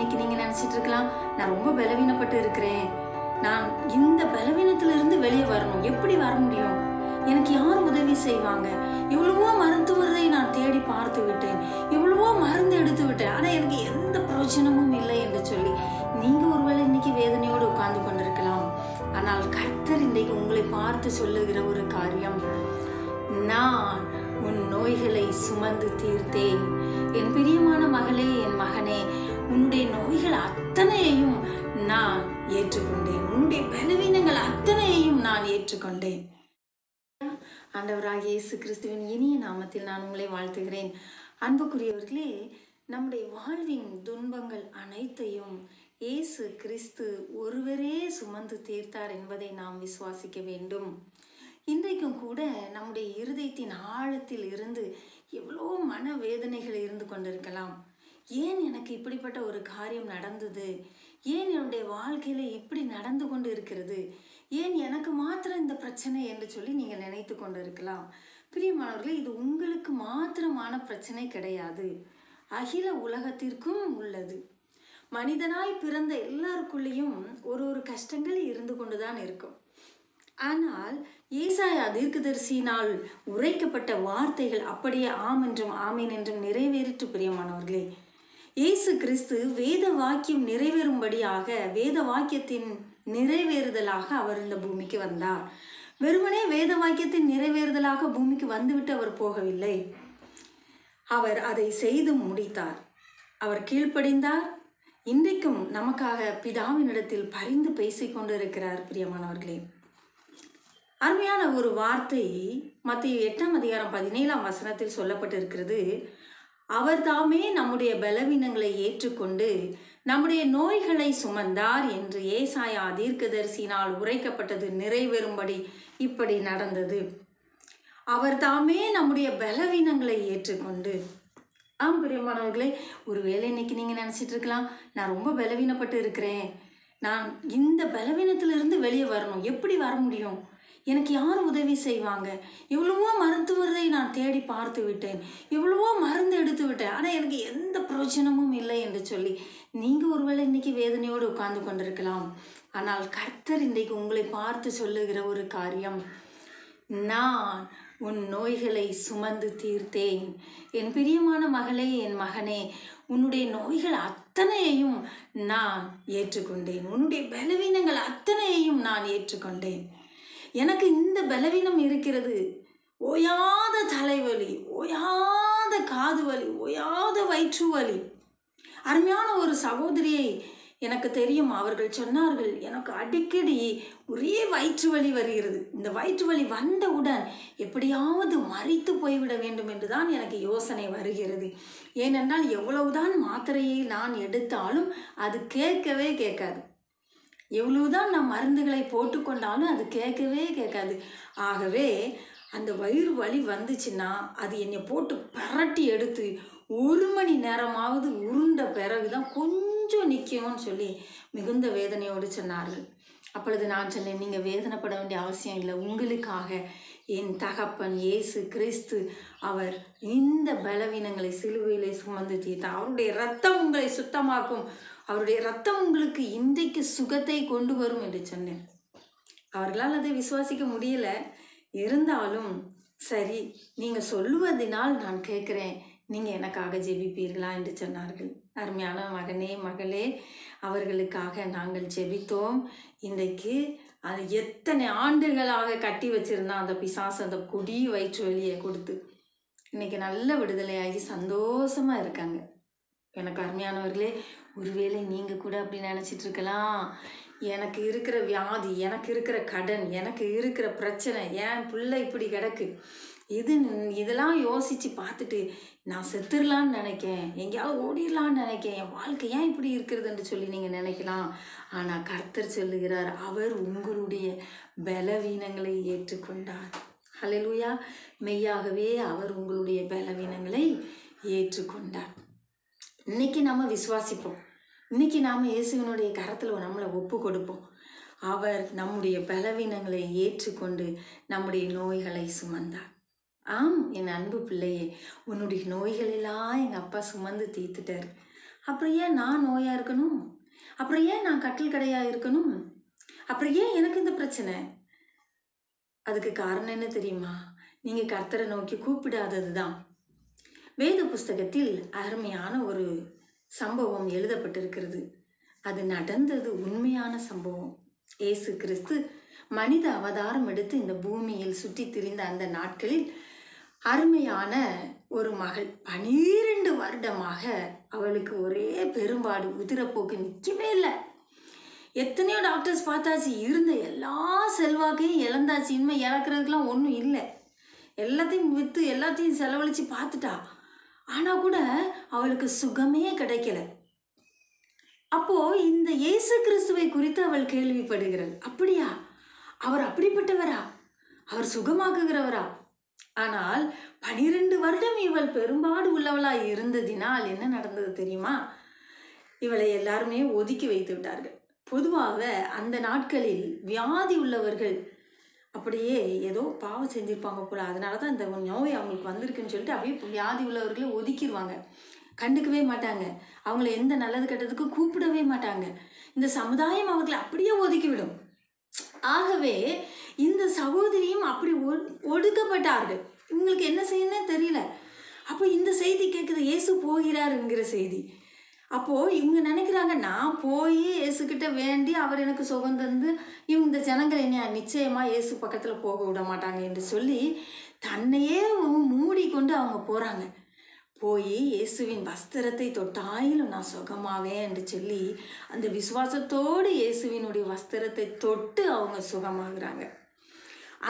இன்னைக்கு நீங்க நினைச்சிட்டு இருக்கலாம், நான் ரொம்ப பலவீனப்பட்டு இருக்கிறேன், நான் இந்த பலவீனத்திலிருந்து வெளியே வரணும், எப்படி வர முடியும், எனக்கு யார் உதவி செய்வாங்க, எவ்வளவோ மருத்துவரை நான் தேடி பார்த்து விட்டேன், எவ்வளவோ மருந்து எடுத்து விட்டேன், ஆனா எனக்கு எந்த பிரயோஜனமும் இல்லை என்று சொல்லி நீங்க ஒருவேளை இன்னைக்கு வேதனையோடு உட்கார்ந்து கொண்டிருக்கலாம். ஆனால் கர்த்தர் இன்றைக்கு உங்களை பார்த்து சொல்லுகிற ஒரு காரியம், நான் உன் நோய்களை சுமந்து தீர்த்தேன். என் பிரியமான மகளே, என் மகனே, உன்னுடைய நோய்கள் அத்தனையையும் நான் ஏற்றுக்கொண்டேன், உன்னுடைய பலவீனங்கள் அத்தனையையும் நான் ஏற்றுக்கொண்டேன். ஆண்டவராகிய இயேசு கிறிஸ்துவின் இனிய நாமத்தில் நான் உங்களை வாழ்த்துகிறேன். அன்புக்குரியவர்களே, நம்முடைய வாழ்வின் துன்பங்கள் அனைத்தையும் இயேசு கிறிஸ்து ஒருவரே சுமந்து தீர்த்தார் என்பதை நாம் விசுவாசிக்க வேண்டும். இன்றைக்கும் கூட நம்முடைய இருதயத்தின் ஆழத்தில் இருந்து எவ்வளோ மனவேதனைகள் இருந்து கொண்டிருக்கலாம். ஏன் எனக்கு இப்படிப்பட்ட ஒரு காரியம் நடந்தது, ஏன் என்னுடைய வாழ்க்கையில இப்படி நடந்து கொண்டு இருக்கிறது, ஏன் எனக்கு மாத்திரம் இந்த பிரச்சனை என்று சொல்லி நீங்கள் நினைத்து கொண்டு இருக்கலாம். பிரியமானவர்களே, இது உங்களுக்கு மாத்திரமான பிரச்சனை கிடையாது, அகில உலகத்திற்கும் உள்ளது. மனிதனாய் பிறந்த எல்லாருக்குள்ளேயும் ஒரு கஷ்டங்கள் இருந்து கொண்டுதான் இருக்கும். ஆனால் ஏசாயா தீர்க்கதரிசியினால் உரைக்கப்பட்ட வார்த்தைகள் அப்படியே ஆம் என்றும் ஆமீன் என்றும் நிறைவேறிற்று. பிரியமானவர்களே, இயேசு கிறிஸ்து வேத வாக்கியம் நிறைவேறும்படியாக, வேத வாக்கியத்தின் நிறைவேறுதலாக அவர் இந்த பூமிக்கு வந்தார். வெறுமனே வேத வாக்கியத்தின் நிறைவேறுதலாக பூமிக்கு வந்துவிட்டு அவர் போகவில்லை, அவர் அதை செய்து முடித்தார். அவர் கீழ்ப்படிந்தார். இன்றைக்கும் நமக்காக பிதாவினிடத்தில் பரிந்து பேசிக் கொண்டிருக்கிறார். பிரியமானவர்களே, அருமையான ஒரு வார்த்தை மத்தேயு 8:17 சொல்லப்பட்டிருக்கிறது. அவர் தாமே நம்முடைய பலவீனங்களை ஏற்றுக்கொண்டு நம்முடைய நோய்களை சுமந்தார் என்று ஏசாயா தீர்க்கதரிசியினால் உரைக்கப்பட்டது நிறைவேறும்படி இப்படி நடந்தது. அவர் தாமே நம்முடைய பலவீனங்களை ஏற்றுக்கொண்டு. ஆம் பிரியமானவர்களே, ஒருவேளை இன்னைக்கு நீங்க நினைச்சிட்டு இருக்கலாம், நான் ரொம்ப பலவீனப்பட்டு இருக்கிறேன், நான் இந்த பலவீனத்திலிருந்து வெளியே வரணும், எப்படி வர முடியும், எனக்கு யார் உதவி செய்வாங்க, எவ்வளவோ மருத்துவரை நான் தேடி பார்த்து விட்டேன், எவ்வளவோ மருந்து எடுத்து விட்டேன், ஆனால் எனக்கு எந்த பிரயோஜனமும் இல்லை என்று சொல்லி நீங்கள் ஒருவேளை இன்னைக்கு வேதனையோடு உட்கார்ந்து கொண்டிருக்கலாம். ஆனால் கர்த்தர் இன்றைக்கு உங்களை பார்த்து சொல்லுகிற ஒரு காரியம், நான் உன் நோய்களை சுமந்து தீர்த்தேன். என் பிரியமான மகளே, என் மகனே, உன்னுடைய நோய்கள் அத்தனையையும் நான் ஏற்றுக்கொண்டேன், உன்னுடைய பலவீனங்கள் அத்தனையையும் நான் ஏற்றுக்கொண்டேன். எனக்கு இந்த பலவீனம் இருக்கிறது, ஓயாத தலைவலி, ஓயாத காது வலி, ஓயாத வயிற்று வலி. அருமையான ஒரு சகோதரியை எனக்கு தெரியும், அவர்கள் சொன்னார்கள், எனக்கு அடிக்கடி ஒரே வயிற்று வலி வருகிறது, இந்த வயிற்று வலி வந்தவுடன் எப்படியாவது மரித்து போய்விட வேண்டும் என்றுதான் எனக்கு யோசனை வருகிறது. ஏனென்றால் எவ்வளவுதான் மாத்திரையை நான் எடுத்தாலும் அது கேட்கவே கேட்காது, எவ்வளவுதான் நான் மருந்துகளை போட்டுக்கொண்டாலும் அது கேட்கவே கேட்காது. ஆகவே அந்த வயிறு வலி வந்துச்சுன்னா அது என்னை போட்டு பரட்டி எடுத்து 1 மணி நேரமாவது உருண்ட பிறகுதான் கொஞ்சம் நிற்கும்னு சொல்லி மிகுந்த வேதனையோடு சொன்னார்கள். அப்பொழுது நான் சொன்னேன், நீங்கள் வேதனைப்பட வேண்டிய அவசியம் இல்லை, உங்களுக்காக என் தகப்பன் இயேசு கிறிஸ்து அவர் இந்த பலவீனங்களை சிலுவையிலே சுமந்து தீர்த்தார். அவருடைய இரத்தம் உங்களை சுத்தமாக்கும், அவருடைய இரத்தம் உங்களுக்கு இன்றைக்கு சுகத்தை கொண்டு வரும் என்று சொன்னேன். அவர்களால் அதை விசுவாசிக்க முடியல, இருந்தாலும் சரி நீங்கள் சொல்லுவதனால் நான் கேட்குறேன், நீங்கள் எனக்காக ஜெபிப்பீர்களா என்று சொன்னார்கள். அருமையான மகனே, மகளே, அவர்களுக்காக நாங்கள் ஜெபித்தோம். இன்றைக்கு அது எத்தனை ஆண்டுகளாக கட்டி வச்சிருந்தா அந்த பிசாசு அந்த கொடி வயிற்று வலியை கொடுத்து இன்னைக்கு நல்ல விடுதலையாகி சந்தோஷமா இருக்காங்க. எனக்கு அருமையானவர்களே, ஒருவேளை நீங்கள் கூட அப்படி நினச்சிட்டு இருக்கலாம், எனக்கு இருக்கிற வியாதி, எனக்கு இருக்கிற கடன், எனக்கு இருக்கிற பிரச்சனை, என் பிள்ளை இப்படி கிடக்கு, இதெல்லாம் யோசித்து பார்த்துட்டு நான் செத்துடலான்னு நினைக்கேன், எங்கேயாவது ஓடிடலான்னு நினைக்கேன், என் வாழ்க்கை ஏன் இப்படி இருக்கிறதுன்னு சொல்லி நீங்கள் நினைக்கலாம். ஆனால் கர்த்தர் சொல்லுகிறார், அவர் உங்களுடைய பலவீனங்களை ஏற்றுக்கொண்டார். ஹல்லேலூயா. மெய்யாகவே அவர் உங்களுடைய பலவீனங்களை ஏற்றுக்கொண்டார். இன்னைக்கு நம்ம விசுவாசிப்போம், இன்னைக்கு நாம் இயேசுவினுடைய கரத்தில் நம்மளை ஒப்பு கொடுப்போம். அவர் நம்முடைய பலவீனங்களை ஏற்றுக்கொண்டு நம்முடைய நோய்களை சுமந்தார். ஆம் என் அன்பு பிள்ளையே, உன்னுடைய நோய்களெல்லாம் எங்கள் அப்பா சுமந்து தீர்த்துட்டார். அப்புறம் ஏன் நான் நோயாக இருக்கணும்? அப்புறம் ஏன் நான் கட்டில் கடையாக இருக்கணும்? அப்புறம் ஏன் எனக்கு இந்த பிரச்சனை? அதுக்கு காரணம் என்ன தெரியுமா? நீங்கள் கர்த்தரை நோக்கி கூப்பிடாதது தான். வேத புஸ்தகத்தில் அருமையான ஒரு சம்பவம் எழுதப்பட்டிருக்கிறது. அது நடந்தது உண்மையான சம்பவம். இயேசு கிறிஸ்து மனித அவதாரம் எடுத்து இந்த பூமியில் சுற்றி திரிந்த அந்த நாட்களில் அருமையான ஒரு மகள் 12 வருடமாக அவளுக்கு ஒரே பெரும்பாடு, உதிரப்போக்கு நிற்கவே இல்லை. எத்தனையோ டாக்டர்ஸ் பார்த்தாச்சு, இருந்த எல்லா செல்வாக்கையும் இழந்தாச்சு. இனிமே இழக்கிறதுக்கெல்லாம் ஒன்றும் இல்லை. எல்லாத்தையும் விற்று எல்லாத்தையும் செலவழித்து பார்த்துட்டா. ஆனால் கூட அவளுக்கு சுகமே கிடைக்கல. அப்போ இந்த இயேசு கிறிஸ்துவை குறித்து அவள் கேள்விப்படுகிறாள். அப்படியா? அவர் அப்படிப்பட்டவரா? அவர் சுகமாக்குகிறவரா? ஆனால் 12 வருடம் இவள் பெரும்பாடு உள்ளவளாய் இருந்ததினால் என்ன நடந்தது தெரியுமா? இவளை எல்லாருமே ஒதுக்கி வைத்து விட்டார்கள். பொதுவாக அந்த நாட்களில் வியாதி உள்ளவர்கள் அப்படியே ஏதோ பாவம் செஞ்சிருப்பாங்க போல, அதனால தான் இந்த நோய் அவங்களுக்கு வந்திருக்குன்னு சொல்லிட்டு அப்படியே வியாதி உள்ளவர்களை ஒதுக்கிடுவாங்க. கண்டுக்கவே மாட்டாங்க. அவங்கள எந்த நல்லது கெட்டதுக்கும் கூப்பிடவே மாட்டாங்க. இந்த சமுதாயம் அவர்களை அப்படியே ஒதுக்கிவிடும். ஆகவே இந்த சகோதரியும் அப்படி ஒடுக்கப்பட்டார்கள். இவங்களுக்கு என்ன செய்யணும்னே தெரியல. அப்போ இந்த செய்தி கேட்குது, இயேசு போகிறார் என்கிற செய்தி. அப்போது இவங்க நினைக்கிறாங்க, நான் போய் இயேசுக்கிட்ட வேண்டி அவர் எனக்கு சுகம் தந்து இந்த ஜனங்கள் என்ன நிச்சயமாக இயேசு பக்கத்தில் போக விட மாட்டாங்க என்று சொல்லி தன்னையே மூடிக்கொண்டு அவங்க போகிறாங்க. போய் இயேசுவின் வஸ்திரத்தை தொட்டாயிலும் நான் சுகமாவேன் என்று சொல்லி அந்த விசுவாசத்தோடு இயேசுவினுடைய வஸ்திரத்தை தொட்டு அவங்க சுகமாகிறாங்க.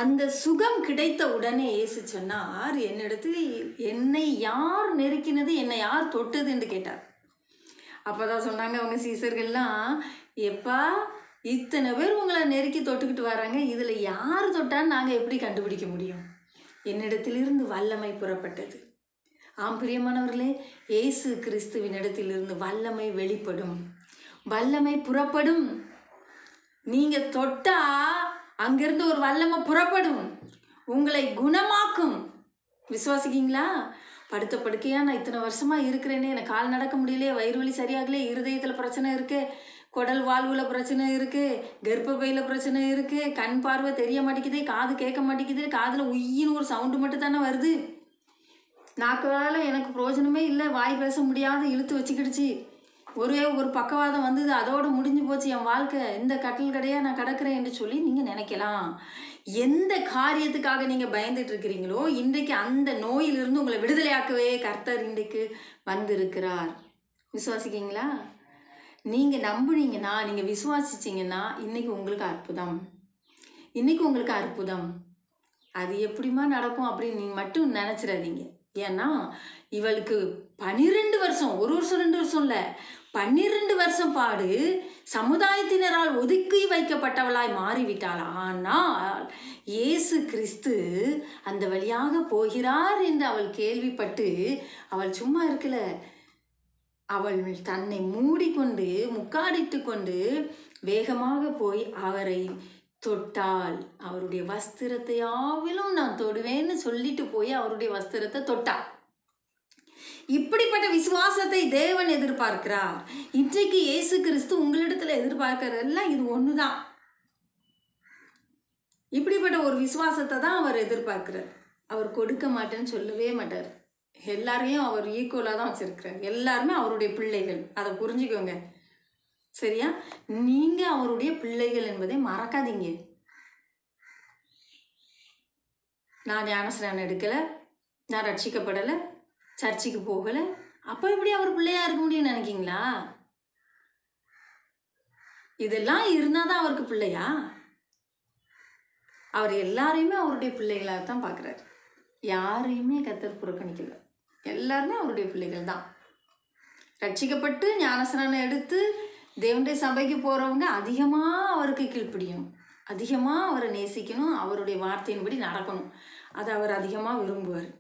அந்த சுகம் கிடைத்த உடனே இயேசு சொன்னார், என்னிடத்தில் என்னை யார் நெருக்கினது, என்னை யார் தொட்டது என்று கேட்டார். அப்போதான் சொன்னாங்க அவங்க சீசர்கள்லாம், எப்பா இத்தனை பேர் உங்களை நெருக்கி தொட்டுக்கிட்டு வராங்க, இதில் யார் தொட்டான்னு நாங்கள் எப்படி கண்டுபிடிக்க முடியும்? என்னிடத்திலிருந்து வல்லமை புறப்பட்டது. ஆம் பிரியமானவர்களே, இயேசு கிறிஸ்துவின் இடத்திலிருந்து வல்லமை வெளிப்படும், வல்லமை புறப்படும். நீங்க தொட்டா அங்கிருந்து ஒரு வல்லமை புறப்படும், உங்களை குணமாக்கும். விசுவாசிக்கீங்களா? படுத்த படுக்கையா நான் இத்தனை வருஷமா இருக்கிறேனே, எனக்கு கால் நடக்க முடியலையே, வயிறு வலி சரியாகலே, இருதயத்தில் பிரச்சனை இருக்கு, குடல் வாழ்வுல பிரச்சனை இருக்கு, கர்ப்பப்பையில பிரச்சனை இருக்கு, கண் பார்வை தெரிய மாட்டேங்குது, காது கேட்க மாட்டேங்குது, காதில் உயின்னு ஒரு சவுண்டு மட்டும் தானே வருது, நாக்குவால எனக்கு பிரயோஜனமே இல்லை, வாய் பேச முடியாத இழுத்து வச்சுக்கிடுச்சு, ஒரு பக்கவாதம் வந்தது, அதோடு முடிஞ்சு போச்சு என் வாழ்க்கை, இந்த கட்டில் கடையாக நான் கிடக்கிறேன் என்று சொல்லி நீங்கள் நினைக்கலாம். எந்த காரியத்துக்காக நீங்கள் பயந்துட்டு இருக்கிறீங்களோ இன்றைக்கு அந்த நோயிலிருந்து உங்களை விடுதலையாக்கவே கர்த்தர் இன்றைக்கு வந்திருக்கிறார். விசுவாசிக்கீங்களா? நீங்கள் நம்புனீங்கன்னா, நீங்கள் விசுவாசிச்சிங்கன்னா இன்னைக்கு உங்களுக்கு அற்புதம், இன்னைக்கு உங்களுக்கு அற்புதம். அது எப்படிமா நடக்கும் அப்படின்னு நீங்கள் மட்டும் நினச்சிடாதீங்க. ஏன்னா இவளுக்கு 12 வருஷம், 1 வருஷம் 2 வருஷம் இல்லை, 12 வருஷம் பாடு, சமுதாயத்தினரால் ஒதுக்கி வைக்கப்பட்டவளாய் மாறிவிட்டாள். ஆனால் இயேசு கிறிஸ்து அந்த வழியாக போகிறார் என்று அவள் கேள்விப்பட்டு அவள் சும்மா இருக்கல, அவள் தன்னை மூடிக்கொண்டு முக்காடிட்டு கொண்டு வேகமாக போய் அவரை தொட்டாள். அவருடைய வஸ்திரத்தையாவிலும் நான் தொடுவேன்னு சொல்லிட்டு போய் அவருடைய வஸ்திரத்தை தொட்டாள். இப்படிப்பட்ட விசுவாசத்தை தேவன் எதிர்பார்க்கிறார். இன்றைக்கு இயேசு கிறிஸ்து உங்களிடத்துல எதிர்பார்க்கிறதெல்லாம் இது ஒண்ணுதான். இப்படிப்பட்ட ஒரு விசுவாசத்தை தான் அவர் எதிர்பார்க்கிறார். அவர் கொடுக்க மாட்டேன்னு சொல்லவே மாட்டார். எல்லாரையும் அவர் ஈக்குவலா தான் வச்சிருக்கிறார். எல்லாருமே அவருடைய பிள்ளைகள், அதை புரிஞ்சுக்கோங்க. சரியா? நீங்க அவருடைய பிள்ளைகள் என்பதை மறக்காதீங்க. நான் ஞானஸ்நானம் எடுக்கல, நான் ரட்சிக்கப்படலை, சர்ச்சுக்கு போகலை, அப்போ எப்படி அவர் பிள்ளையா இருக்க முடியும்னு நினைக்கிங்களா? இதெல்லாம் இருந்தாதான் அவருக்கு பிள்ளையா? அவர் எல்லாரையுமே அவருடைய பிள்ளைகளாகத்தான் பார்க்குறாரு. யாரையுமே கர்த்தர் புறக்கணிக்கல, எல்லாருமே அவருடைய பிள்ளைகள் தான். ரட்சிக்கப்பட்டு ஞானஸ்நானம் எடுத்து தேவனுடைய சபைக்கு போகிறவங்க அதிகமாக அவருக்கு கீழ்ப்படியணும், அதிகமாக அவரை நேசிக்கணும், அவருடைய வார்த்தையின்படி நடக்கணும். அதை அவர் அதிகமாக விரும்புவார்.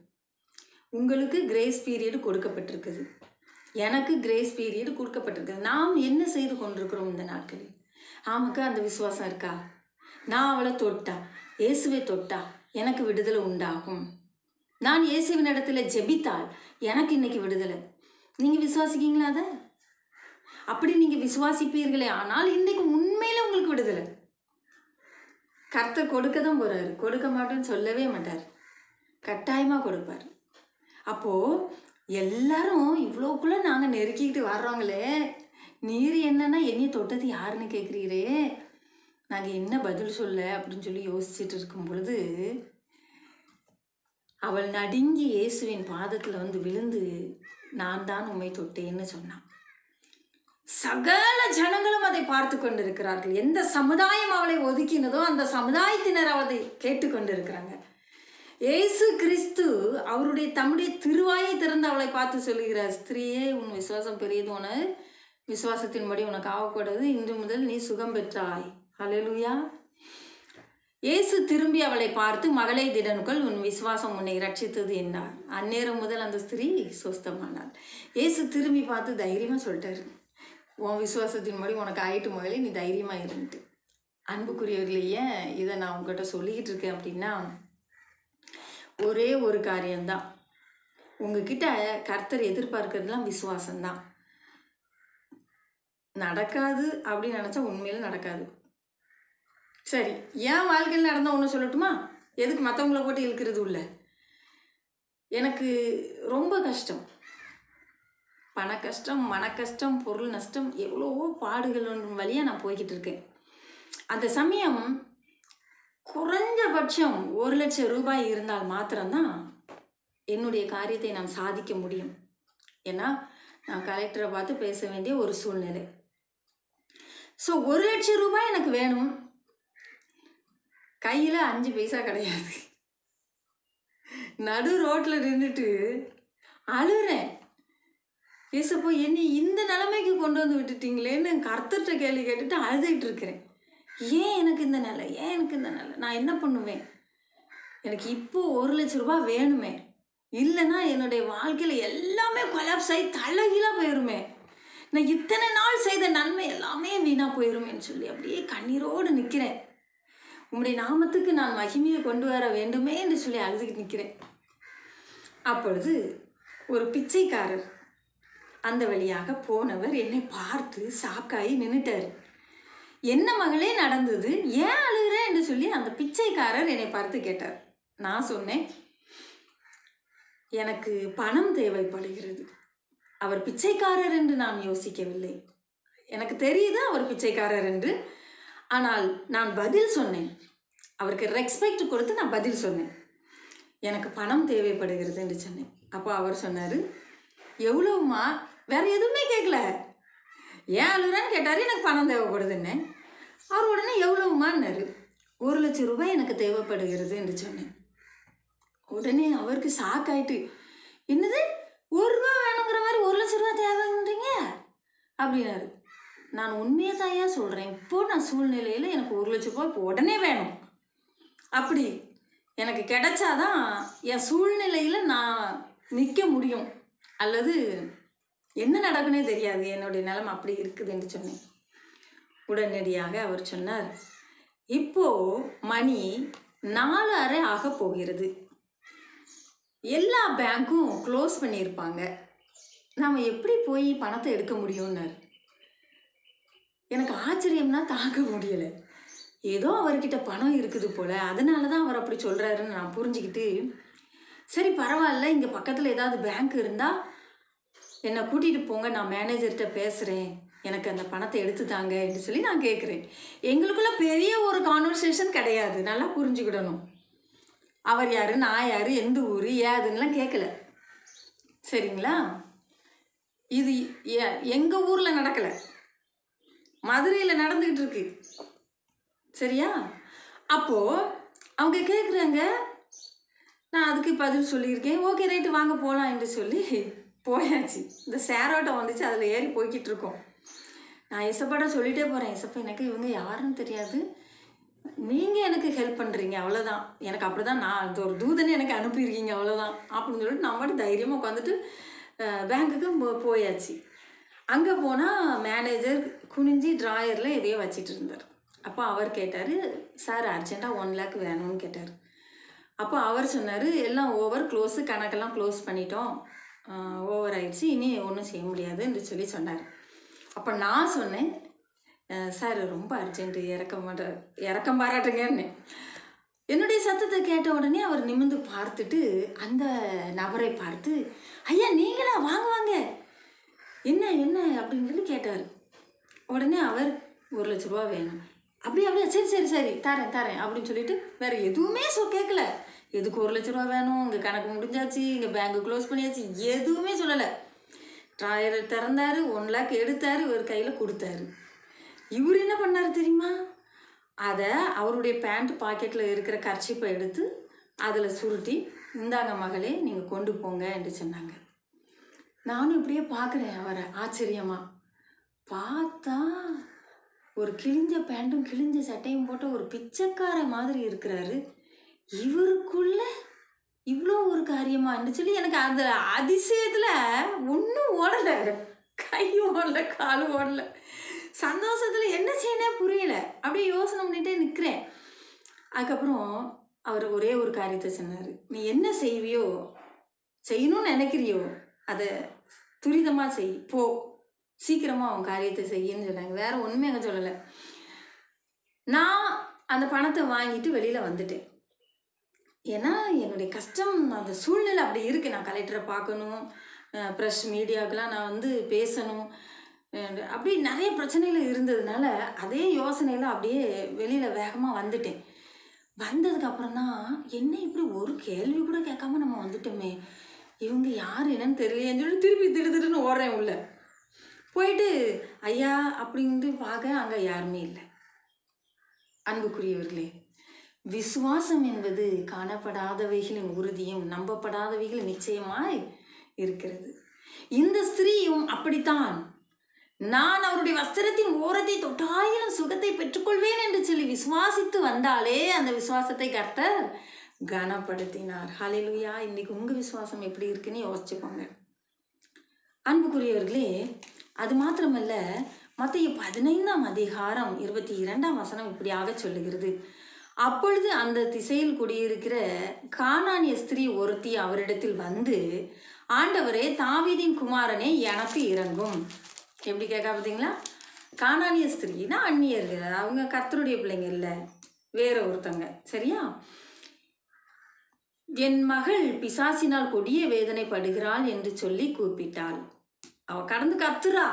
உங்களுக்கு கிரேஸ் பீரியடு கொடுக்கப்பட்டிருக்குது, எனக்கு கிரேஸ் பீரியடு கொடுக்கப்பட்டிருக்குது. நாம் என்ன செய்து கொண்டிருக்கிறோம் இந்த நாட்களில்? நமக்கு அந்த விசுவாசம் இருக்கா? நான் அவளை தொட்டா, இயேசுவை தொட்டா எனக்கு விடுதலை உண்டாகும், நான் இயேசுவின் இடத்துல ஜெபித்தால் எனக்கு இன்னைக்கு விடுதலை. நீங்கள் விசுவாசிக்கீங்களா? அதை அப்படி நீங்கள் விசுவாசிப்பீர்களே ஆனால் இன்றைக்கு உண்மையில உங்களுக்கு விடுதலை. கர்த்தர் கொடுக்க தான் போகிறாரு, கொடுக்க மாட்டேன்னு சொல்லவே மாட்டார், கட்டாயமாக கொடுப்பார். அப்போது எல்லாரும் இவ்வளோக்குள்ளே நாங்கள் நெருக்கிக்கிட்டு வர்றோங்களே, நீர் என்னன்னா என்னைய தொட்டது யாருன்னு கேட்குறீரே, நாங்கள் என்ன பதில் சொல்ல அப்படின்னு சொல்லி யோசிச்சுட்டு இருக்கும் பொழுது அவள் நடுங்கி இயேசுவின் பாதத்தில் வந்து விழுந்து, நான் தான் உம்மை தொட்டேன்னு சொன்னான். சகல ஜனங்களும் அதை பார்த்து கொண்டிருக்கிறார்கள். எந்த சமுதாயம் அவளை ஒதுக்கினதோ அந்த சமுதாயத்தினர் அவளை கேட்டுக்கொண்டிருக்கிறாங்க. இயேசு கிறிஸ்து அவருடைய தம்முடைய திருவாயை திறந்து அவளை பார்த்து சொல்லுகிறார், ஸ்திரீயே, உன் விசுவாசம் பெரியது, உன விசுவாசத்தின்படி உனக்கு ஆகக்கூடாது, இன்று முதல் நீ சுகம் பெற்றாய். ஹல்லேலூயா. இயேசு திரும்பி அவளை பார்த்து, மகளே திடன்கொள், உன் விசுவாசம் உன்னை ரட்சித்தது என்றார். அந்நேரம் முதல் அந்த ஸ்திரீ சொஸ்தமானாள். இயேசு திரும்பி பார்த்து தைரியமாக சொல்லிட்டாரு, உன் விசுவாசத்தின்படி உனக்கு ஆயிட்டு மகளே, நீ தைரியமாக இருந்துட்டு. அன்புக்குரியவர்களையே இதை நான் உங்ககிட்ட சொல்லிக்கிட்டு இருக்கேன் அப்படின்னா, ஒரே ஒரு காரியம்தான். உங்ககிட்ட கர்த்தர் எதிர்பார்க்கறதுலாம் விசுவாசம்தான். நடக்காது அப்படின்னு நினச்சா உண்மையில நடக்காது. சரி, என் வாழ்க்கையில் நடந்த ஒன்று சொல்லட்டுமா? எதுக்கு மற்றவங்கள போட்டு இழுக்கிறது உள்ள? எனக்கு ரொம்ப கஷ்டம், பண கஷ்டம், மன கஷ்டம், பொருள் நஷ்டம், எவ்வளவோ பாடுகள் வழியாக நான் போய்கிட்டு இருக்கேன். அந்த சமயம் குறைஞ்சபட்சம் 1,00,000 ரூபாய் இருந்தால் மாத்திரம்தான் என்னுடைய காரியத்தை நான் சாதிக்க முடியும். ஏன்னா நான் கலெக்டரை பார்த்து பேச வேண்டிய ஒரு சூழ்நிலை. ஸோ 1,00,000 ரூபாய் எனக்கு வேணும், கையில் 5 பைசா கிடையாது. நடு ரோட்டில் நின்றுட்டு அழுறேன், ஏசப்போ என்னை இந்த நிலைமைக்கு கொண்டு வந்து விட்டுட்டீங்களேன்னு கர்த்தர்கிட்ட கேள்வி கேட்டுட்டு அழுதுகிட்டு இருக்கிறேன். ஏன் எனக்கு இந்த நிலை, ஏன் எனக்கு இந்த நிலை, நான் என்ன பண்ணுவேன்? எனக்கு இப்போ 1,00,000 ரூபாய் வேணுமே, இல்லைன்னா என்னுடைய வாழ்க்கையில் எல்லாமே கொலாப்ஸ் ஆகி தலைகீழாக போயிருமே, நான் இத்தனை நாள் செய்த நன்மை எல்லாமே வீணாக போயிருமேன்னு சொல்லி அப்படியே கண்ணீரோடு நிற்கிறேன். உம்முடைய நாமத்துக்கு நான் மகிமையை கொண்டு வர வேண்டுமே என்று சொல்லி அழுதுகிட்டு நிற்கிறேன். அப்பொழுது ஒரு பிச்சைக்காரர் அந்த வழியாக போனவர் என்னை பார்த்து சாக்காயி நின்றுட்டார். என்ன மகளே நடந்தது, ஏன் அழுகிற என்று சொல்லி அந்த பிச்சைக்காரர் என்னை பார்த்து கேட்டார். நான் சொன்னேன், எனக்கு பணம் தேவைப்படுகிறது. அவர் பிச்சைக்காரர் என்று நான் யோசிக்கவில்லை, எனக்கு தெரியுது அவர் பிச்சைக்காரர் என்று. ஆனால் நான் பதில் சொன்னேன், அவருக்கு ரெஸ்பெக்ட் கொடுத்து நான் பதில் சொன்னேன், எனக்கு பணம் தேவைப்படுகிறது என்று சொன்னேன். அப்போ அவர் சொன்னார், எவ்வளவுமா? வேற எதுவுமே கேட்கல, ஏன் அழுகுறான்னு கேட்டார், எனக்கு பணம் தேவைப்படுதுன்னு. அவர் உடனே எவ்வளவுமான்னாரு. 1,00,000 ரூபாய் எனக்கு தேவைப்படுகிறது என்று சொன்னேன். உடனே அவருக்கு ஷாக் ஆயிட்டு, என்னது 1 ரூபா வேணுங்கிற மாதிரி 1,00,000 ரூபாய் தேவைன்றீங்க அப்படின்னாரு. நான் உண்மையை தாயா சொல்கிறேன், இப்போ நான் சூழ்நிலையில் எனக்கு 1,00,000 ரூபாய் இப்போ உடனே வேணும். அப்படி எனக்கு கிடைச்சாதான் என் சூழ்நிலையில் நான் நிற்க முடியும், அல்லது என்ன நடக்குன்னே தெரியாது, என்னுடைய நிலைமை அப்படி இருக்குது என்று சொன்னேன். உடனடியாக அவர் சொன்னார், இப்போ மணி 4:30 ஆக போகிறது, எல்லா பேங்க்கும் க்ளோஸ் பண்ணியிருப்பாங்க, நாம் எப்படி போய் பணத்தை எடுக்க முடியும்னார். எனக்கு ஆச்சரியம்னா தாங்க முடியலை. ஏதோ அவர்கிட்ட பணம் இருக்குது போல், அதனால தான் அவர் அப்படி சொல்கிறாருன்னு நான் புரிஞ்சுக்கிட்டு, சரி பரவாயில்ல, இங்கே பக்கத்தில் ஏதாவது பேங்க் இருந்தால் என்னை கூட்டிகிட்டு போங்க, நான் மேனேஜர்கிட்ட பேசுகிறேன், எனக்கு அந்த பணத்தை எடுத்து தாங்க என்று சொல்லி நான் கேட்குறேன். எங்களுக்குள்ள பெரிய ஒரு கான்வர்சேஷன் கிடையாது, நல்லா புரிஞ்சுக்கிடணும். அவர் யார், நான் யார், எந்த ஊர், ஏதுன்னெலாம் கேட்கல, சரிங்களா? இது எங்கள் ஊரில் நடக்கலை, மதுரையில் நடந்துக்கிட்டு இருக்கு, சரியா? அப்போது அவங்க கேட்குறாங்க, நான் அதுக்கு பதில் சொல்லியிருக்கேன், ஓகே ரைட்டு வாங்க போகலாம் என்று சொல்லி போயாச்சு. இந்த சேரோட்டம் வந்துச்சு, அதில் ஏறி போய்கிட்டு இருக்கோம். நான் இசப்பாட்ட சொல்லிகிட்டே போகிறேன், இசப்பா எனக்கு இவங்க யாருன்னு தெரியாது, நீங்கள் எனக்கு ஹெல்ப் பண்ணுறீங்க அவ்வளோதான், எனக்கு அப்படி தான், நான் அந்த ஒரு தூதனை எனக்கு அனுப்பியிருக்கீங்க அவ்வளோதான் அப்படின்னு சொல்லிட்டு நான் மட்டும் தைரியமாக உட்காந்துட்டு பேங்க்குக்கு போயாச்சு. அங்கே போனால் மேனேஜர் குனிஞ்சி ட்ராயரில் எதையோ வச்சிட்டு இருந்தார். அப்போ அவர் கேட்டார், சார் அர்ஜென்ட்டாக 1 lakh வேணும்னு கேட்டார். அப்போ அவர் சொன்னார், எல்லாம் ஓவர், க்ளோஸு, கணக்கெல்லாம் க்ளோஸ் பண்ணிட்டோம், ஓவர் ஆயிடுச்சு, இனி ஒன்றும் செய்ய முடியாது என்று சொல்லி சொன்னார். அப்போ நான் சொன்னேன், சார் ரொம்ப அர்ஜென்ட்டு, இறக்கம் பாராட்டுங்கன்னு. என்னுடைய சத்தத்தை கேட்ட உடனே அவர் நிமிர்ந்து பார்த்துட்டு அந்த நபரை பார்த்து, ஐயா நீங்களா, வாங்க வாங்க, என்ன என்ன அப்படின்னு சொல்லி கேட்டார். உடனே அவர் 1,00,000 ரூபா வேணும். அப்படியே சரி சரி சரி தரேன் அப்படின்னு சொல்லிட்டு வேற எதுவுமே கேட்கல. எதுக்கு 1,00,000 ரூபா வேணும், இங்கே கணக்கு முடிஞ்சாச்சு, இங்கே பேங்க்கு க்ளோஸ் பண்ணியாச்சு, எதுவுமே சொல்லலை. ட்ராயர் திறந்தாரு, 1 லேக் எடுத்தாரு, இவர் கையில் கொடுத்தாரு. இவர் என்ன பண்ணார் தெரியுமா? அதை அவருடைய பேண்ட் பாக்கெட்டில் இருக்கிற கர்ச்சிப்பை எடுத்து அதில் சுருட்டி, இந்தாங்க மகளே நீங்கள் கொண்டு போங்க என்று சொன்னாங்க. நானும் இப்படியே பார்க்குறேன் அவரை ஆச்சரியமா. பார்த்தா ஒரு கிழிஞ்ச பேண்ட்டும் கிழிஞ்ச சட்டையும் போட்ட ஒரு பிச்சைக்கார மாதிரி இருக்கிறாரு. இவருக்குள்ள இவ்வளோ ஒரு காரியமான்னு சொல்லி எனக்கு அந்த அதிசயத்தில் ஒன்றும் ஓடலை, கையும் ஓடலை, காலும் ஓடலை. சந்தோஷத்தில் என்ன செய்யனே புரியல. அப்படியே யோசனை பண்ணிகிட்டே நிற்கிறேன். அதுக்கப்புறம் அவர் ஒரே ஒரு காரியத்தை சொன்னார், நீ என்ன செய்வியோ, செய்யணும்னு நினைக்கிறியோ அதை துரிதமாக செய், போ, சீக்கிரமாக அவன் காரியத்தை செய்யன்னு சொன்னாங்க. வேற ஒன்றுமே அங்கே சொல்லலை. நான் அந்த பணத்தை வாங்கிட்டு வெளியில் வந்துட்டேன். ஏன்னா என்னுடைய கஷ்டம், அந்த சூழ்நிலை அப்படி இருக்குது. நான் கலெக்டரை பார்க்கணும், ப்ரெஸ் மீடியாவுக்கெலாம் நான் வந்து பேசணும், அப்படி நிறைய பிரச்சனைகள் இருந்ததுனால அதே யோசனையில் அப்படியே வெளியில் வேகமாக வந்துட்டேன். வந்ததுக்கப்புறம் தான் என்ன இப்படி ஒரு கேள்வி கூட கேட்காம நம்ம வந்துட்டோமே, இவங்க யார் என்னன்னு தெரியலையேன்னு சொல்லி திருப்பி திடுன்னு ஓடுறேன் உள்ள. போயிட்டு ஐயா அப்படின்ட்டு பார்க்க அங்கே யாருமே இல்லை. அன்புக்குரியவர்களே, விசுவாசம் என்பது காணப்படாதவைகளின் உறுதியும் நம்பப்படாதவைகளின் நிச்சயமாய் இருக்கிறது. இந்த ஸ்திரீயும் அப்படித்தான். நான் அவருடைய வஸ்திரத்தின் ஓரத்தை தொட்டாயிரம் சுகத்தை பெற்றுக்கொள்வேன் என்று சொல்லி விசுவாசித்து வந்தாலே அந்த விசுவாசத்தை கர்த்தர் கனப்படுத்தினார். ஹல்லேலூயா. இன்னைக்கு உங்கள் விசுவாசம் எப்படி இருக்குன்னு யோசிச்சுக்கோங்க. அன்புக்குரியவர்களே, அது மாத்திரமல்ல, மத்தேயு 15ஆம் அதிகாரம் 22ஆம் வசனம் இப்படியாக சொல்லுகிறது, அப்பொழுது அந்த திசையில் குடியிருக்கிற கானானிய ஸ்திரீ ஒருத்தி அவரிடத்தில் வந்து, ஆண்டவரே, தாவீதின் குமாரனே, எனக்கு இரங்கும். எப்படி கேட்க பார்த்தீங்களா? கானானிய ஸ்திரீனா அந்நியர்கள், அவங்க கர்த்தருடைய பிள்ளைங்க இல்லை, வேற ஒருத்தங்க. சரியா? என் மகள் பிசாசினால் கொடிய வேதனைப்படுகிறாள் என்று சொல்லி கூப்பிட்டாள். அவ கடந்து கத்துறா,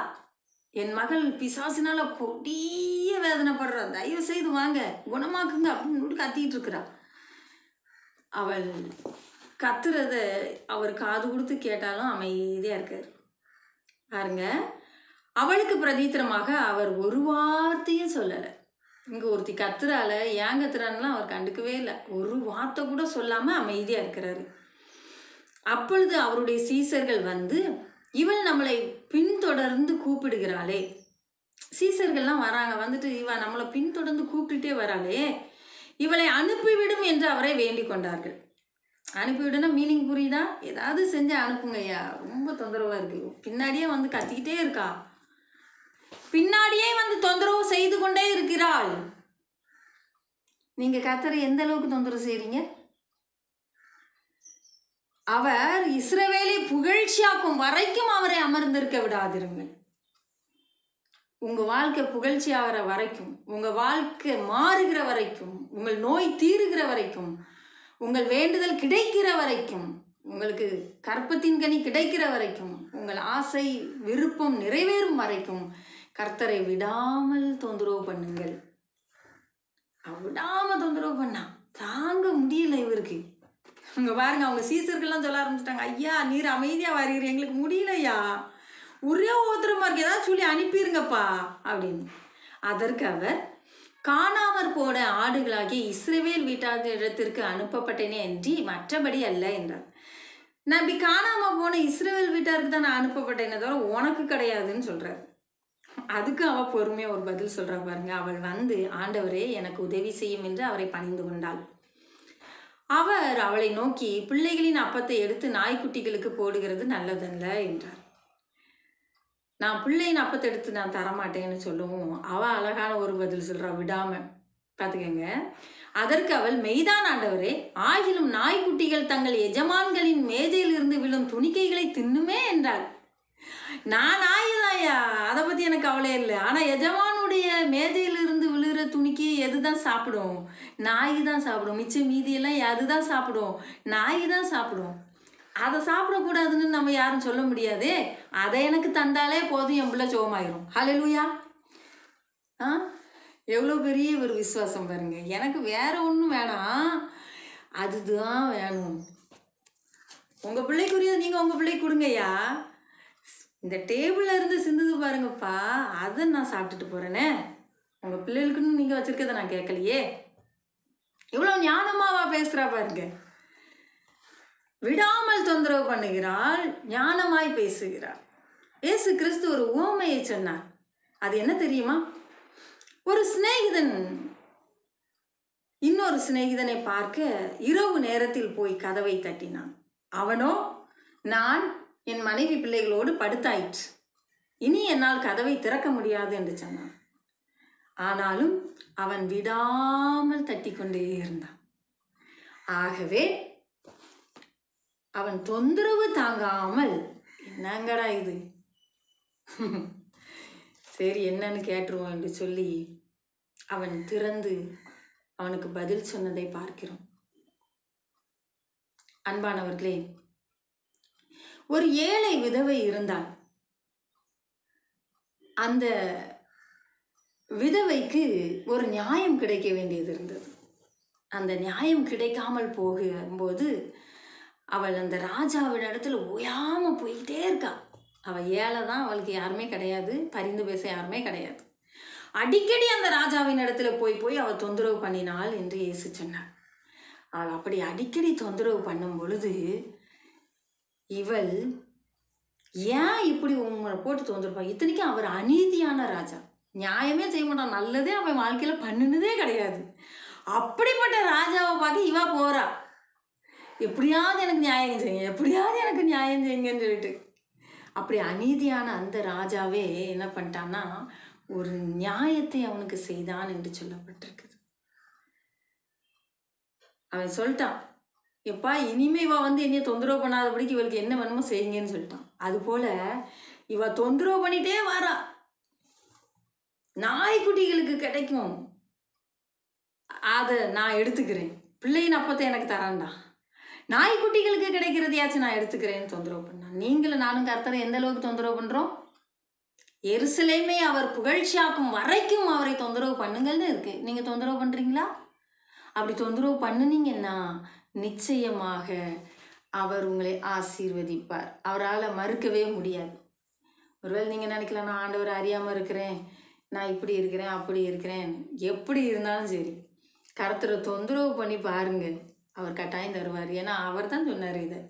என் மகள் பிசாசினால கொடிய வேதனைப்படுறா, தயவு செய்து வாங்க குணமாக்குங்க அப்படின்னு கத்திட்டு இருக்கிறா. அவள் கத்துறத அவர் காது கொடுத்து கேட்டாலும் அமைதியா இருக்காரு. பாருங்க, அவளுக்கு பிரதித்திரமாக அவர் ஒரு வார்த்தையும் சொல்லலை. இங்கே ஒருத்தி கத்துறால, ஏன் கத்துறான்லாம் அவர் கண்டுக்கவே இல்லை. ஒரு வார்த்தை கூட சொல்லாமல் அமைதியாக இருக்கிறாரு. அப்பொழுது அவருடைய சீசர்கள் வந்து, இவள் நம்மளை பின்தொடர்ந்து கூப்பிடுகிறாளே, சீசர்கள்லாம் வராங்க, வந்துட்டு இவ நம்மளை பின்தொடர்ந்து கூப்பிட்டுட்டே வராளே, இவளை அனுப்பிவிடும் என்று அவரை வேண்டிக் கொண்டார்கள். அனுப்பிவிடுனா மீனிங் புரியுதா? ஏதாவது செஞ்சு அனுப்புங்க ஐயா, ரொம்ப தொந்தரவாக இருக்கு, பின்னாடியே வந்து கத்திக்கிட்டே இருக்கா, பின்னாடியே வந்து தொந்தரவு செய்து கொண்டே இருக்கிறாள். நீங்க கர்த்தரை எந்த அளவுக்கு தொந்தரவு செய்றீங்க? அவர் இஸ்ரவேலை புகழ்ச்சியாக்கும் வரைக்கும் அவரை அமர்ந்திருக்க விடாதிருங்கள். உங்க வாழ்க்கை புகழ்ச்சி ஆகிற வரைக்கும், உங்க வாழ்க்கை மாறுகிற வரைக்கும், உங்கள் நோய் தீருகிற வரைக்கும், உங்கள் வேண்டுதல் கிடைக்கிற வரைக்கும், உங்களுக்கு கற்பத்தின் கனி கிடைக்கிற வரைக்கும், உங்கள் ஆசை விருப்பம் நிறைவேறும் வரைக்கும் கர்த்தரை விடாமல் தொந்தரவு பண்ணுங்கள். விடாம தொந்தரவு பண்ணா தாங்க முடியல இவருக்கு. அங்க பாருங்க, அவங்க சீசர்கள்லாம் சொல்ல ஆரம்பிச்சிட்டாங்க, ஐயா நீர் அமைதியா வருகிற, எங்களுக்கு முடியலையா, ஒரே ஓத்திரமா இருக்கு, ஏதாவது சொல்லி அனுப்பிடுங்கப்பா அப்படின்னு. அதற்கு அவர், காணாமற் போன ஆடுகளாகிய இஸ்ரவேல் வீட்டாரிடத்திற்கு அனுப்பப்பட்டேனே அன்றி மற்றபடி அல்ல என்றார். நான் இப்படி காணாம போன இஸ்ரவேல் வீட்டாருக்கு தான் நான் அனுப்பப்பட்டேனே தவிர உனக்கு கிடையாதுன்னு சொல்றாரு. அதுக்கு அவ பொறுமையா ஒரு பதில் சொல்றா பாருங்க. அவள் வந்து, ஆண்டவரே எனக்கு உதவி செய்யும் என்று அவரை பணிந்து கொண்டாள். அவர் அவளை நோக்கி, பிள்ளைகளின் அப்பத்தை எடுத்து நாய்க்குட்டிகளுக்கு போடுகிறது நல்லதல்ல என்றார். நான் பிள்ளையின் அப்பத்தை எடுத்து நான் தரமாட்டேன்னு சொல்லவும் அவ அழகான ஒரு பதில் சொல்றா, விடாம. பாத்துக்கங்க. அதற்கு அவள், மெய்தான் ஆண்டவரே, ஆகிலும் நாய்க்குட்டிகள் தங்கள் எஜமான்களின் மேஜையில் இருந்து விழும் துணிக்கைகளை தின்னுமே என்றாள். நான் நாய்தான்யா, அதை பற்றி எனக்கு கவலை இல்லை. ஆனால் எஜமானுடைய மேஜையிலிருந்து விழுகிற துணிக்கு எது தான் சாப்பிடும்? நாய் தான் சாப்பிடும். மிச்சம் மீதியெல்லாம் எது தான் சாப்பிடும்? நாய் தான் சாப்பிடும். அதை சாப்பிடக்கூடாதுன்னு நம்ம யாரும் சொல்ல முடியாதே. அதை எனக்கு தந்தாலே போதும், என் பிள்ளை சோமாயிரும். ஹல்லேலூயா. எவ்வளோ பெரிய ஒரு விசுவாசம் பாருங்க. எனக்கு வேற ஒன்றும் வேணாம், அதுதான் வேணும். உங்கள் பிள்ளைக்குரியது நீங்கள் உங்கள் பிள்ளைக்கு கொடுங்கய்யா. இந்த டேபிளில் இருந்து சிந்துது பாருங்கப்பா, அதை நான் சாப்பிட்டுட்டு போகிறேனே. உங்கள் பிள்ளைகளுக்குன்னு நீங்கள் வச்சுருக்கதை நான் கேட்கலையே. எவ்வளோ ஞானமாவா பேசுகிறா பாருங்க. விடாமல் தொந்தரவு பண்ணுகிறாள், ஞானமாய் பேசுகிறாள். இயேசு கிறிஸ்து ஒரு உவமையை சொன்னார். அது என்ன தெரியுமா? ஒரு சிநேகிதன் இன்னொரு சிநேகிதனை பார்க்க இரவு நேரத்தில் போய் கதவை தட்டினான். அவனோ, நான் என் மனைவி பிள்ளைகளோடு படுத்தாயிற்று, இனி என்னால் கதவை திறக்க முடியாது என்று சொன்னான். ஆனாலும் அவன் விடாமல் தட்டி கொண்டே இருந்தான். ஆகவே அவன் தொந்தரவு தாங்காமல், என்னங்கடா இது, சரி என்னன்னு கேட்டுருவோம் என்று சொல்லி அவன் திறந்து அவனுக்கு பதில் சொன்னதை பார்க்கிறோம். அன்பானவர்களே, ஒரு ஏழை விதவை இருந்தால் அந்த விதவைக்கு ஒரு நியாயம் கிடைக்க வேண்டியது இருந்தது. அந்த நியாயம் கிடைக்காமல் போகும்போது அவள் அந்த ராஜாவின் இடத்துல ஓயாம போயிட்டே இருக்கா. அவள் ஏழை தான், அவளுக்கு யாருமே கிடையாது, பரிந்து பேச யாருமே கிடையாது. அடிக்கடி அந்த ராஜாவின் இடத்துல போய் அவள் தொந்தரவு பண்ணினாள் என்று இயேசு சொன்னார். அவள் அப்படி அடிக்கடி தொந்தரவு பண்ணும் பொழுது இவள் ஏன் இப்படி உங்களை போட்டு தொந்தரப்பா? இத்தனைக்கும் அவர் அநீதியான ராஜா, நியாயமே செய்ய மாட்டான், நல்லதே அவன் வாழ்க்கையில பண்ணினதே கிடையாது. அப்படிப்பட்ட ராஜாவை பார்க்க இவா போறா, எப்படியாவது எனக்கு நியாயம் செய்யுங்க, எப்படியாவது எனக்கு நியாயம் செய்யுங்கன்னு சொல்லிட்டு. அப்படி அநீதியான அந்த ராஜாவே என்ன பண்ணிட்டான்னா, ஒரு நியாயத்தை அவனுக்கு செய்தான் என்று சொல்லப்பட்டிருக்குது. அவன் சொல்லிட்டான், எப்பா இனிமே இவ என்னைய தொந்தரவு பண்ணாதபடிக்கு இவளுக்கு என்ன வேணுமோ செய்யுங்கன்னு சொல்லிட்டான். அது போல இவ தொந்தரவு பண்ணிட்டே வாரா. நாய்க்குட்டிகளுக்கு கிடைக்கும், அதை நான் எடுத்துக்கிறேன், பிள்ளையின் அப்பத்தை எனக்கு தரான்டா, நாய்க்குட்டிகளுக்கு கிடைக்கிறதையாச்சும் நான் எடுத்துக்கிறேன்னு தொந்தரவு பண்ணான். நீங்களும் நானும் கர்த்தரை எந்த அளவுக்கு தொந்தரவு பண்றோம்? எருசலேமை அவர் புகழ்ச்சியாக்கும் வரைக்கும் அவரை தொந்தரவு பண்ணுங்கள்னு இருக்கு. நீங்க தொந்தரவு பண்றீங்களா? அப்படி தொந்தரவு பண்ணுனீங்கன்னா நிச்சயமாக அவர் உங்களை ஆசீர்வதிப்பார். அவரால் மறுக்கவே முடியாது. ஒருவேளை நீங்க நினைக்கலாம், நான் ஆண்டவர் அறியாம இருக்கிறேன், நான் இப்படி இருக்கிறேன் அப்படி இருக்கிறேன். எப்படி இருந்தாலும் சரி, கர்த்தரை தொந்தரவு பண்ணி பாருங்க, அவர் கட்டாயம் தருவார். ஏன்னா அவர் தான் சொன்னார், இதை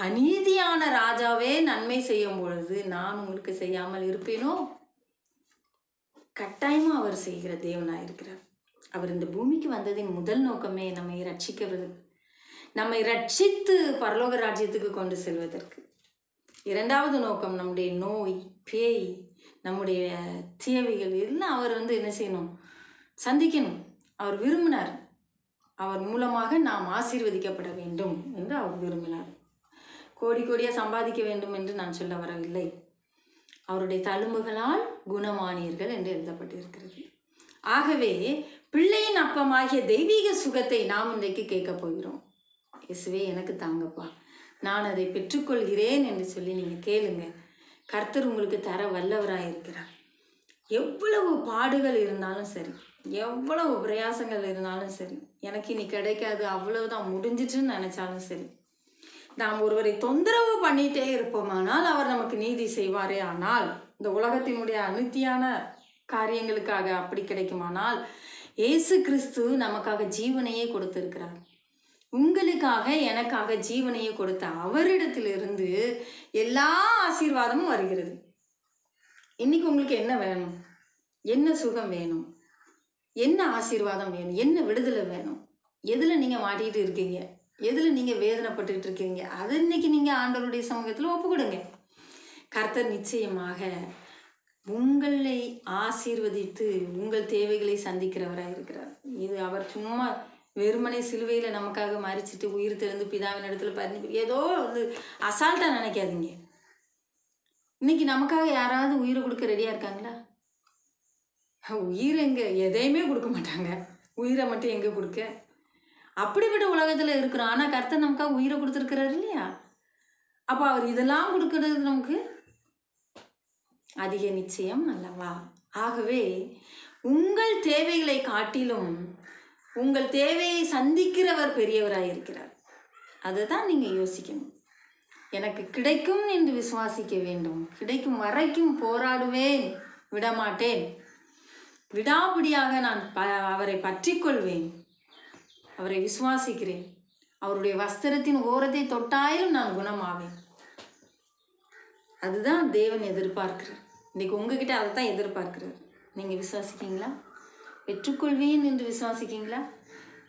அநீதியான ராஜாவே நன்மை செய்யும் பொழுது நான் உங்களுக்கு செய்யாமல் இருப்பேனோ? கட்டாயமா அவர் செய்கிற தேவனா இருக்கிறார். அவர் இந்த பூமிக்கு வந்ததின் முதல் நோக்கமே நம்மை ரட்சிக்கிறது, நம்மை ரட்சித்து பரலோக ராஜ்யத்துக்கு கொண்டு செல்வதற்கு. இரண்டாவது நோக்கம் நம்முடைய நோய், பேய், நம்முடைய தேவைகள் எல்லாம் அவர் என்ன செய்யணும்? சந்திக்கணும். அவர் விரும்பினார். அவர் மூலமாக நாம் ஆசீர்வதிக்கப்பட வேண்டும் என்று அவர் விரும்பினார். கோடி கோடியாக சம்பாதிக்க வேண்டும் என்று நான் சொல்ல வரவில்லை. அவருடைய தழும்புகளால் குணமானீர்கள் என்று எழுதப்பட்டிருக்கிறது. ஆகவே பிள்ளையின் அப்பமாகிய தெய்வீக சுகத்தை நாம் இன்றைக்கு கேட்க போகிறோம். இயேசுவே எனக்கு தாங்கப்பா, நான் அதை பெற்றுக்கொள்கிறேன் என்று சொல்லி நீங்கள் கேளுங்க. கர்த்தர் உங்களுக்கு தர வல்லவராக இருக்கிறார். எவ்வளவு பாடுகள் இருந்தாலும் சரி, எவ்வளவு பிரயாசங்கள் இருந்தாலும் சரி, எனக்கு இனி கிடைக்காது, அவ்வளவுதான் முடிஞ்சிச்சுன்னு நினைச்சாலும் சரி, நாம் ஒருவரை தொந்தரவு பண்ணிட்டே இருப்போமானால் அவர் நமக்கு நீதி செய்வாரே. ஆனால் இந்த உலகத்தினுடைய அநித்தியான காரியங்களுக்காக அப்படி கிடைக்குமானால் இயேசு கிறிஸ்து நமக்காக ஜீவனையே கொடுத்திருக்கிறார். உங்களுக்காக எனக்காக ஜீவனையே கொடுத்த அவரிடத்திலிருந்து எல்லா ஆசீர்வாதமும் வருகிறது. இன்னைக்கு உங்களுக்கு என்ன வேணும்? என்ன சுகம் வேணும்? என்ன ஆசீர்வாதம் வேணும்? என்ன விடுதலை வேணும்? எதுல நீங்க மாட்டிட்டு இருக்கீங்க? எதுல நீங்க வேதனைப்பட்டுக்கிட்டு இருக்கீங்க? அது இன்னைக்கு நீங்க ஆண்டவருடைய சமூகத்துல ஒப்பு கொடுங்க. கர்த்தர் நிச்சயமாக உங்களை ஆசீர்வதித்து உங்கள் தேவைகளை சந்திக்கிறவராக இருக்கிறார். இது அவர் சும்மா வெறுமனை சிலுவையில நமக்காக மறிச்சிட்டு உயிர் தெழுந்து பிதாவின் இடத்துல ஏதோ அசால்ட்டா நினைக்காதீங்க. இன்னைக்கு நமக்காக யாராவது உயிரை கொடுக்க ரெடியாக இருக்காங்களா? உயிர் எங்கே, எதையுமே கொடுக்க மாட்டாங்க. உயிரை மட்டும் எங்கே கொடுக்க? அப்படிப்பட்ட உலகத்தில் இருக்கிறோம். ஆனால் கர்த்தர் நமக்காக உயிரை கொடுத்துருக்கிறாரு இல்லையா? அப்போ அவர் இதெல்லாம் கொடுக்கறது நமக்கு அதிக நிச்சயம் அல்லவா? ஆகவே உங்கள் தேவைகளை காட்டிலும் உங்கள் தேவையை சந்திக்கிறவர் பெரியவராயிருக்கிறார். அதுதான் நீங்கள் யோசிக்கணும். எனக்கு கிடைக்கும் என்று விசுவாசிக்க வேண்டும். கிடைக்கும் வரைக்கும் போராடுவேன், விடமாட்டேன். விடாபிடியாக நான் அவரை பற்றி கொள்வேன். அவரை விசுவாசிக்கிறேன். அவருடைய வஸ்திரத்தின் ஓரத்தை தொட்டாயிலும் நான் குணமாவேன். அதுதான் தேவன் எதிர்பார்க்கிறார். இன்றைக்கி உங்ககிட்ட அதை தான் எதிர்பார்க்கிறார். நீங்கள் விசுவாசிக்கீங்களா? பெற்றுக்கொள்வேன் என்று விசுவாசிக்கீங்களா?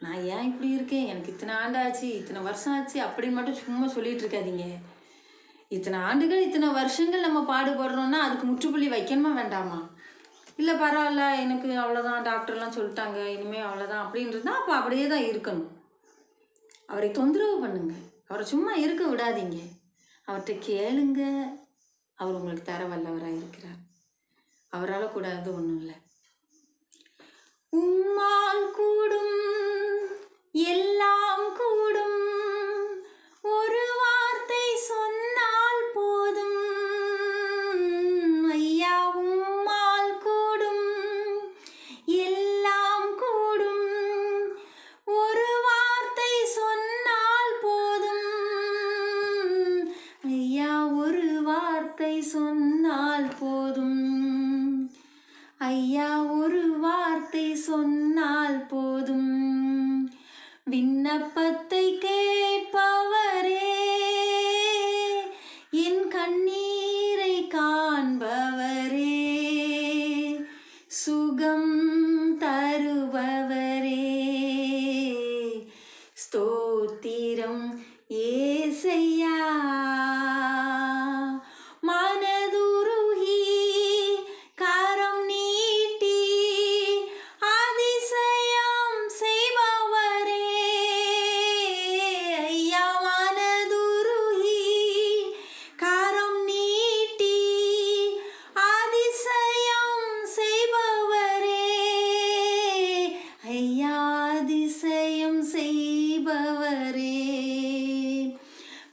நான் ஏன் இப்படி இருக்கேன், எனக்கு இத்தனை ஆண்டு ஆச்சு, இத்தனை வருஷம் ஆச்சு அப்படின்னு மட்டும் சும்மா சொல்லிட்டு இருக்காதீங்க. இத்தனை ஆண்டுகள் இத்தனை வருஷங்கள் நம்ம பாடுபடுறோம்னா அதுக்கு முற்றுப்புள்ளி வைக்கணுமா வேண்டாமா? இல்லை பரவாயில்ல, எனக்கு அவ்வளோதான், டாக்டர்லாம் சொல்லிட்டாங்க, இனிமேல் அவ்வளோதான் அப்படின்றது தான். அப்போ அப்படியே தான் இருக்கணும். அவரை தொந்தரவு பண்ணுங்க, அவரை சும்மா இருக்க விடாதீங்க. அவர்கிட்ட கேளுங்க. அவர் உங்களுக்கு தர வல்லவராக இருக்கிறார். அவரால் கூடாது ஒன்றும் இல்லை. உம்மால் கூடும், எல்லாம் கூடும், ஒரு வார்த்தை சொன்னால் போதும். ஐயா உம்மால் கூடும், எல்லாம் கூடும், ஒரு வார்த்தை சொன்னால் போதும். ஐயா ஒரு வார்த்தை சொன்னால் போதும். ஐயா ஒரு வார்த்தை சொன்னால் போதும். விண்ணப்பத்தை கேட்பவரே, என் கண்ணீரை காண்பவரே, சுகம் தருபவரே, ஸ்தோத்திரம் ஏசையா.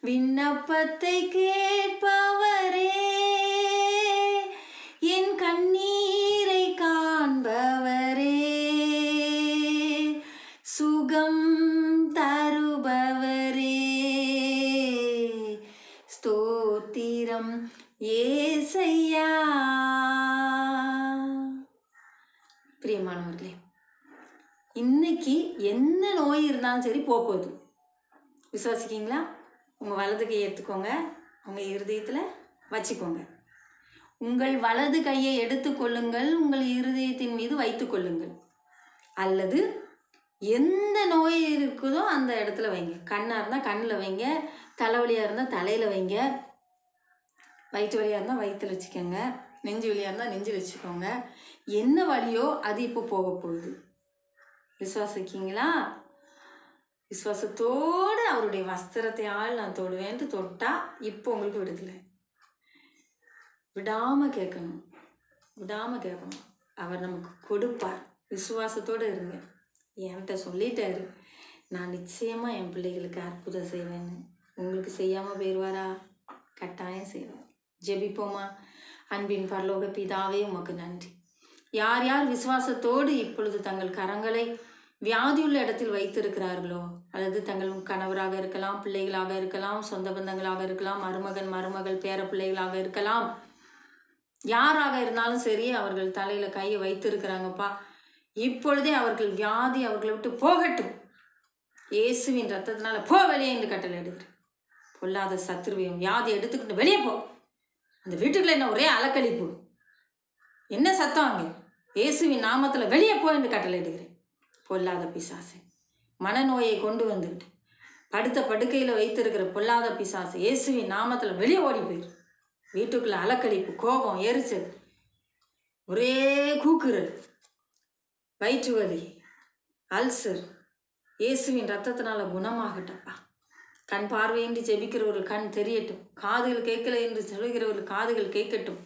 விண்ணப்பத்தை கேட்பவரே, என் கண்ணீரை காண்பவரே, சுகம் தருபவரே, ஸ்தோத்திரம் ஏசையா. பிரியமானவர்களே, இன்னைக்கு என்ன நோய் இருந்தாலும் சரி போகுது. விசுவாசிக்கீங்களா? உங்கள் வலது கையை எடுத்துக்கோங்க, உங்கள் இருதயத்தில் வச்சுக்கோங்க. உங்கள் வலது கையை எடுத்துக்கொள்ளுங்கள், உங்கள் இருதயத்தின் மீது வைத்து கொள்ளுங்கள். அல்லது எந்த நோய் இருக்குதோ அந்த இடத்துல வைங்க. கண்ணாக இருந்தால் கண்ணில் வைங்க, தலைவலியாக இருந்தால் தலையில் வைங்க, வயிற்று வலியாக இருந்தால் வயிற்றில் வச்சுக்கோங்க, நெஞ்சு வலியாக இருந்தால் நெஞ்சில் வச்சுக்கோங்க. என்ன வலியோ அது இப்போ போக போகுது. விசுவாசிக்கீங்களா? விசுவாசத்தோடு அவருடைய வஸ்திரத்தையால் நான் தொடுவேன்ட்டு தொட்டா இப்போ உங்களுக்கு விடுதலை. விடாமல் கேட்கணும், விடாமல் கேட்கணும். அவர் நமக்கு கொடுப்பார். விசுவாசத்தோடு இருங்க. என்கிட்ட சொல்லிட்டாரு, நான் நிச்சயமாக என் பிள்ளைகளுக்கு அற்புதம் செய்வேன்னு. உங்களுக்கு செய்யாமல் போயிடுவாரா? கட்டாயம் செய்வேன். ஜெபிப்போமா? அன்பின் பரலோக பிதாவே, உமக்கு நன்றி. யார் யார் விசுவாசத்தோடு இப்பொழுது தங்கள் கரங்களை வியாதியுள்ள இடத்தில் வைத்திருக்கிறார்களோ, அல்லது தங்கள் கணவராக இருக்கலாம், பிள்ளைகளாக இருக்கலாம், சொந்த பந்தங்களாக இருக்கலாம், மருமகன் மருமகள் பேர பிள்ளைகளாக இருக்கலாம், யாராக இருந்தாலும் சரி, அவர்கள் தலையில் கையை வைத்திருக்கிறாங்கப்பா. இப்பொழுதே அவர்கள் வியாதி அவர்களை விட்டு போகட்டும். இயேசுவின் ரத்தத்தினால போ வெளியே என்று கட்டளை எடுக்கிறேன். பொல்லாத சத்துருவையும் வியாதி எடுத்துக்கிட்டு வெளியே போ. அந்த வீட்டுக்குள்ள என்ன ஒரே அலக்கழிப்பு, என்ன சத்தம் அங்கே? இயேசுவின் நாமத்தில் வெளியே போ என்று கட்டளை எடுக்கிறேன். பொல்லாத பிசாசு, மனநோயை கொண்டு வந்துக்கிட்டு படுத்த படுக்கையில் வைத்திருக்கிற பொல்லாத பிசாசு இயேசுவின் நாமத்தில் வெளியே ஓடி போயிரு. வீட்டுக்குள்ள அலக்கழிப்பு, கோபம், எரிச்சல், ஒரே கூக்குரல், வயிற்று வலி, அல்சர் இயேசுவின் ரத்தத்தினால குணமாகட்டப்பா. கண் பார்வை என்று ஜெபிக்கிறவர்கள் கண் தெரியட்டும், காதுகள் கேட்கல என்று சொல்கிறவர்கள் காதுகள் கேட்கட்டும்,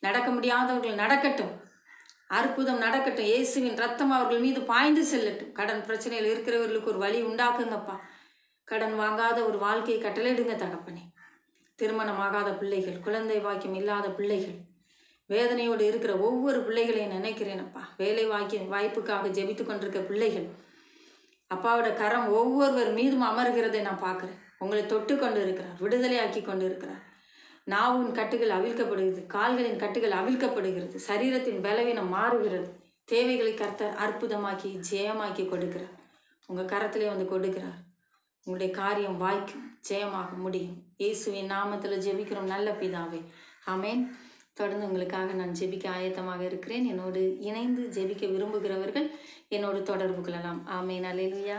நடக்க முடியாதவர்கள் நடக்கட்டும், அற்புதம் நடக்கட்டும். இயேசுவின் ரத்தம் அவர்கள் மீது பாய்ந்து செல்லட்டும். கடன் பிரச்சனையில் இருக்கிறவர்களுக்கு ஒரு வழி உண்டாக்குங்கப்பா. கடன் வாங்காத ஒரு வாழ்க்கையை கட்டளையிடுங்க தகப்பனே. திருமணமாகாத பிள்ளைகள், குழந்தை வாக்கியம் இல்லாத பிள்ளைகள், வேதனையோடு இருக்கிற ஒவ்வொரு பிள்ளைகளையும் நினைக்கிறேனப்பா. வேலை வாய்ப்புக்காக ஜெபித்து கொண்டிருக்க பிள்ளைகள், அப்பாவோட கரம் ஒவ்வொருவர் மீதும் அமர்கிறதை நான் பார்க்குறேன். உங்களை தொட்டு கொண்டு இருக்கிறார், விடுதலையாக்கி கொண்டு இருக்கிறார். நாவின் கட்டுகள் அவிழ்க்கப்படுகிறது, கால்களின் கட்டுகள் அவிழ்க்கப்படுகிறது, சரீரத்தின் பலவீனம் மாறுகிறது. தேவைகளை கர்த்தர் அற்புதமாக்கி ஜெயமாக்கி கொடுக்கிறார். உங்கள் கரத்திலே வந்து கொடுக்கிறார். உங்களுடைய காரியம் வாய்க்கும், ஜெயமாக முடியும். இயேசுவின் நாமத்தில் ஜெபிக்கிறோம் நல்ல பிதாவே, ஆமேன். தொடர்ந்து உங்களுக்காக நான் ஜெபிக்க ஆயத்தமாக இருக்கிறேன். என்னோடு இணைந்து ஜெபிக்க விரும்புகிறவர்கள் என்னோடு தொடர்பு கொள்ளலாம். ஆமேன். அல்லேலூயா.